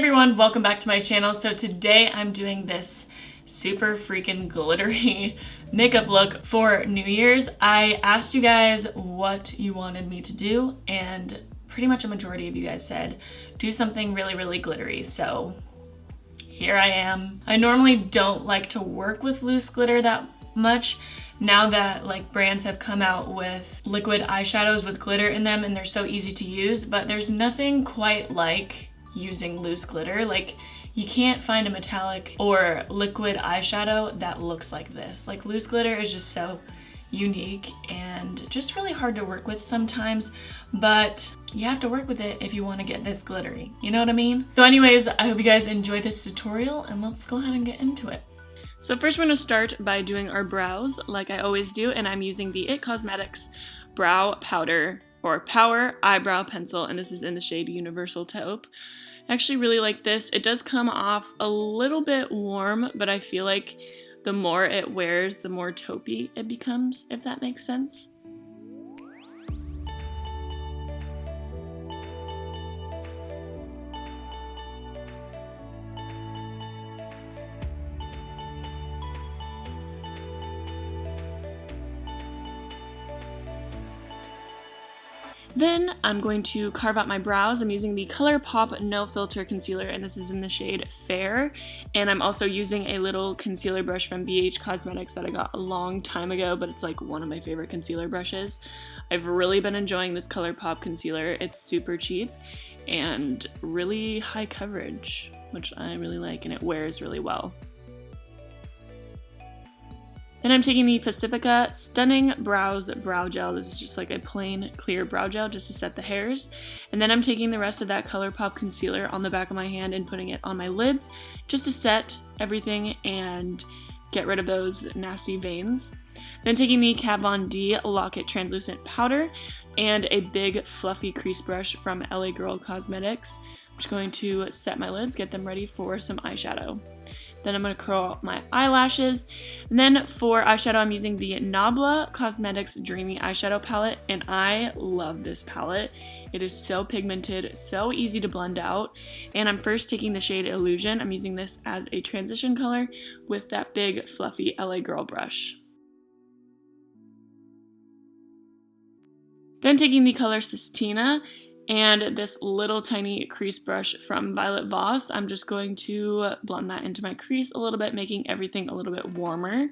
everyone, welcome back to my channel. So today I'm doing this super freaking glittery makeup look for New Year's. I asked you guys what you wanted me to do and pretty much a majority of you guys said do something really glittery. So here I am. I normally don't like to work with loose glitter that much. Now that like brands have come out with liquid eyeshadows with glitter in them and they're so easy to use, but there's nothing quite like using loose glitter. Like you can't find a metallic or liquid eyeshadow that looks like this. Like loose glitter is just so unique and just really hard to work with sometimes, but you have to work with it if you want to get this glittery. You know what I mean? So anyways, I hope you guys enjoy this tutorial and let's go ahead and get into it. So first we're going to start by doing our brows like I always do, and I'm using the It Cosmetics Brow Powder or Power Eyebrow Pencil, and this is in the shade Universal Taupe. I actually really like this. It does come off a little bit warm, but I feel like the more it wears, the more taupey it becomes, if that makes sense. Then I'm going to carve out my brows. I'm using the ColourPop No Filter Concealer, and this is in the shade Fair. And I'm also using a little concealer brush from BH Cosmetics that I got a long time ago, but it's like one of my favorite concealer brushes. I've really been enjoying this ColourPop concealer. It's super cheap and really high coverage, which I really like, and it wears really well. Then I'm taking the Pacifica Stunning Brows Brow Gel. This is just like a plain clear brow gel just to set the hairs. And then I'm taking the rest of that ColourPop concealer on the back of my hand and putting it on my lids just to set everything and get rid of those nasty veins. Then taking the Kat Von D Lock-It Translucent Powder and a big fluffy crease brush from LA Girl Cosmetics. I'm just going to set my lids, get them ready for some eyeshadow. Then I'm going to curl out my eyelashes. And then for eyeshadow, I'm using the Nabla Cosmetics Dreamy Eyeshadow Palette, and I love this palette. It is so pigmented, so easy to blend out. And I'm first taking the shade Illusion. I'm using this as a transition color with that big fluffy LA Girl brush. Then taking the color Sistina and this little tiny crease brush from Voss, I'm just going to blend that into my crease a little bit, making everything a little bit warmer.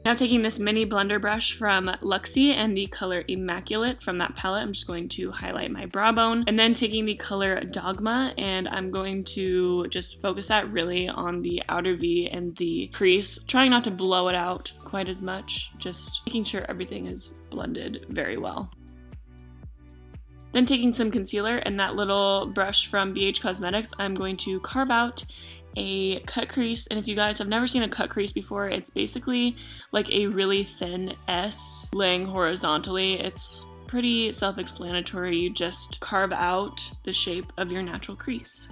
Now taking this mini blender brush from Luxie and the color Immaculate from that palette, I'm just going to highlight my brow bone. And then taking the color Dogma, and I'm going to just focus that really on the outer V and the crease, trying not to blow it out quite as much, just making sure everything is blended very well. Then taking some concealer and that little brush from BH Cosmetics, I'm going to carve out a cut crease. And if you guys have never seen a cut crease before, it's basically like a really thin S laying horizontally. It's pretty self-explanatory. You just carve out the shape of your natural crease.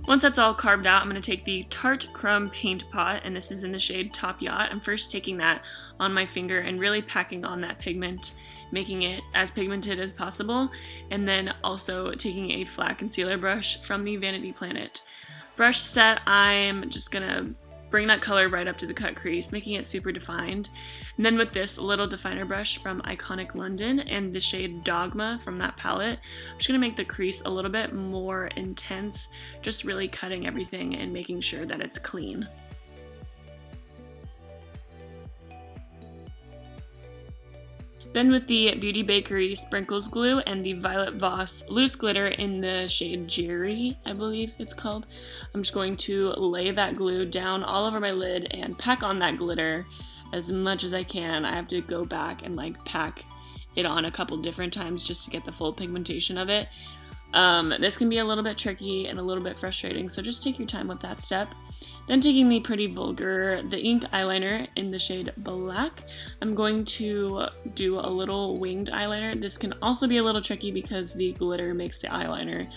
Once that's all carved out, I'm going to take the Tarte Chrome Paint Pot, and this is in the shade Top Yacht. I'm first taking that on my finger and really packing on that pigment, making it as pigmented as possible, and then also taking a flat concealer brush from the Vanity Planet brush set. I'm just going to bring that color right up to the cut crease, making it super defined. And then with this little definer brush from Iconic London and the shade Dogma from that palette, I'm just going to make the crease a little bit more intense, just really cutting everything and making sure that it's clean. Then with the Beauty Bakerie Sprinkles Glue and the Violet Voss Loose Glitter in the shade Geri, I believe it's called, I'm just going to lay that glue down all over my lid and pack on that glitter as much as I can. I have to go back and like pack it on a couple different times just to get the full pigmentation of it. This can be a little bit tricky and a little bit frustrating, so just take your time with that step. Then taking the Pretty Vulgar, the ink eyeliner in the shade Black, I'm going to do a little winged eyeliner. This can also be a little tricky because the glitter makes the eyeliner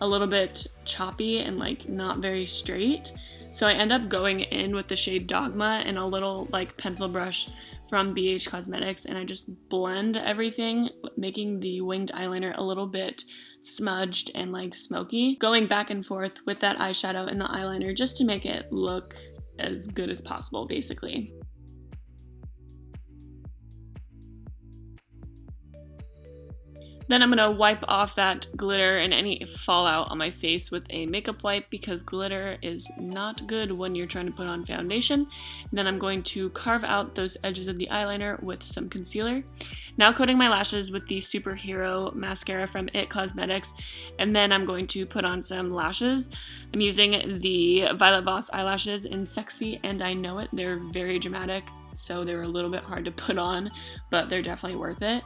a little bit choppy and like not very straight. So I end up going in with the shade Dogma and a little like pencil brush from BH Cosmetics, and I just blend everything, making the winged eyeliner a little bit smudged and like smoky, going back and forth with that eyeshadow and the eyeliner just to make it look as good as possible, basically. Then I'm gonna wipe off that glitter and any fallout on my face with a makeup wipe because glitter is not good when you're trying to put on foundation. And then I'm going to carve out those edges of the eyeliner with some concealer. Now coating my lashes with the Superhero mascara from It Cosmetics, and then I'm going to put on some lashes. I'm using the Violet Voss eyelashes in Sexy and I Know It. They're very dramatic, so they're a little bit hard to put on, but they're definitely worth it.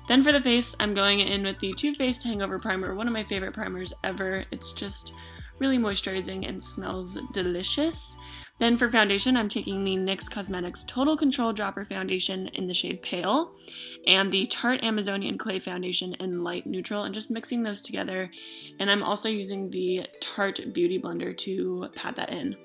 Then for the face, I'm going in with the Too Faced Hangover Primer, one of my favorite primers ever. It's just really moisturizing and smells delicious. Then for foundation, I'm taking the NYX Cosmetics Total Control Dropper Foundation in the shade Pale and the Tarte Amazonian Clay Foundation in Light Neutral and just mixing those together. And I'm also using the Tarte Beauty Blender to pat that in.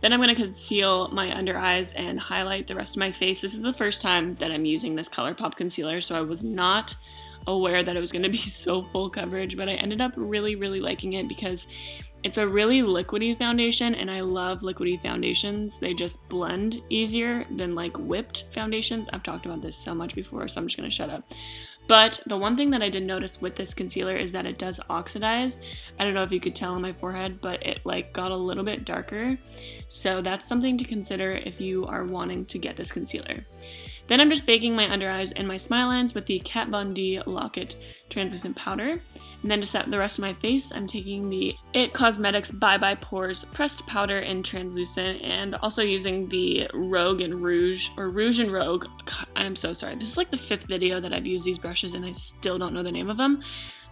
Then I'm going to conceal my under eyes and highlight the rest of my face. This is the first time that I'm using this ColourPop concealer, so I was not aware that it was going to be so full coverage, but I ended up really liking it because it's a really liquidy foundation, and I love liquidy foundations. They just blend easier than like whipped foundations. I've talked about this so much before, so I'm just going to shut up. But the one thing that I did notice with this concealer is that it does oxidize. I don't know if you could tell on my forehead, but it like got a little bit darker. So that's something to consider if you are wanting to get this concealer. Then I'm just baking my under eyes and my smile lines with the Kat Von D Lock-It translucent powder. And then to set the rest of my face, I'm taking the It Cosmetics Bye Bye Pores pressed powder in translucent, and also using the Rogue and Rouge, or Rouge and Rogue. God, I'm so sorry. This is like the 5th video that I've used these brushes and I still don't know the name of them,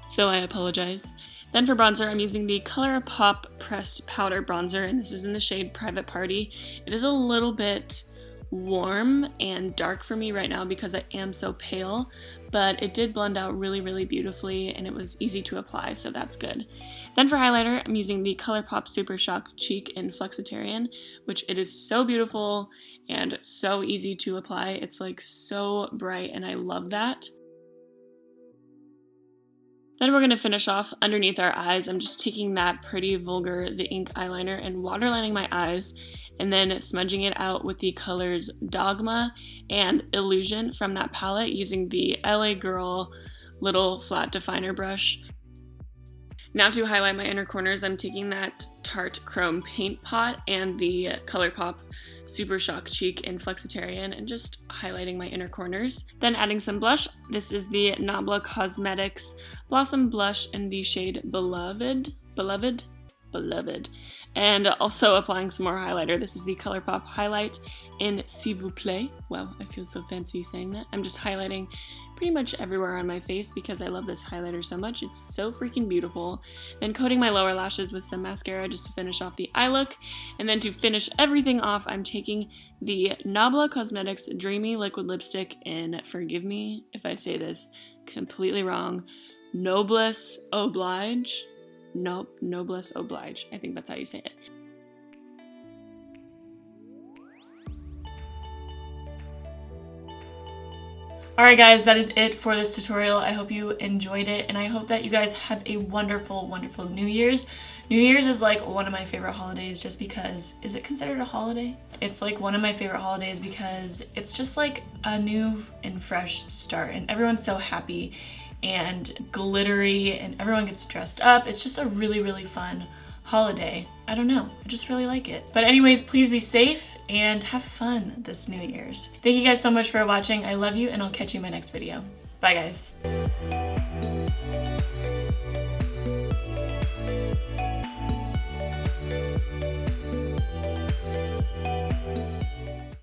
so I apologize. Then for bronzer, I'm using the ColourPop pressed powder bronzer, and this is in the shade Private Party. It is a little bit warm and dark for me right now because I am so pale, but it did blend out really beautifully and it was easy to apply, so that's good. Then for highlighter, I'm using the ColourPop Super Shock Cheek in Flexitarian, which it is so beautiful and so easy to apply. It's like so bright and I love that. Then we're going to finish off underneath our eyes. I'm just taking that Pretty Vulgar, the ink eyeliner, and waterlining my eyes, and then smudging it out with the colors Dogma and Illusion from that palette using the LA Girl little flat definer brush. Now to highlight my inner corners, I'm taking that Tarte Chrome Paint Pot and the ColourPop Super Shock Cheek in Flexitarian and just highlighting my inner corners. Then adding some blush. This is the Nabla Cosmetics Blossom Blush in the shade Beloved. And also applying some more highlighter. This is the ColourPop Highlight in S'il vous plaît. Wow, I feel so fancy saying that. I'm just highlighting pretty much everywhere on my face because I love this highlighter so much. It's so freaking beautiful. Then coating my lower lashes with some mascara just to finish off the eye look. And then to finish everything off, I'm taking the Nabla Cosmetics Dreamy Liquid Lipstick in, forgive me if I say this completely wrong, Noblesse Oblige. Nope, Noblesse Oblige. I think that's how you say it. Alright guys, that is it for this tutorial. I hope you enjoyed it, and I hope that you guys have a wonderful New Year's. New Year's is like one of my favorite holidays just because, is it considered a holiday? It's like one of my favorite holidays because it's just like a new and fresh start, and everyone's so happy and glittery and everyone gets dressed up. It's just a really fun holiday. I don't know, I just really like it. But anyways, please be safe and have fun this New Year's. Thank you guys so much for watching. I love you, and I'll catch you in my next video. Bye guys.